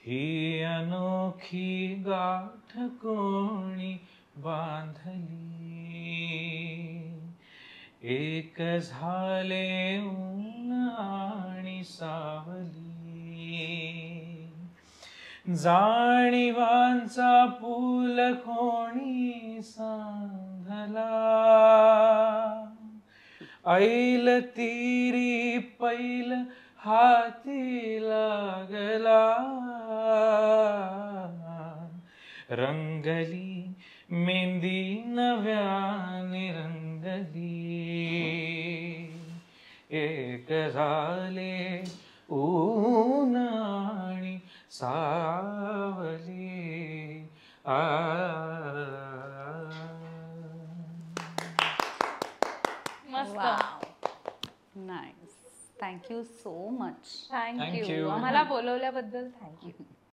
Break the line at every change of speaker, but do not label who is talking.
ही अनोखी गाठ कोणी बांधली, एक झाले ऊन आणि सावली, जाणीवांचा पूल कोणी सांधला, ऐल तिरी पैल हाती लागला, रंगली मेहंदी नव्याने रंगली, एक झाले ऊन आणि सावली.
मस्त.
Nice. Thank you so much.
Thank you.
Thank you.
आम्हाला बोलवल्याबद्दल थँक्यू.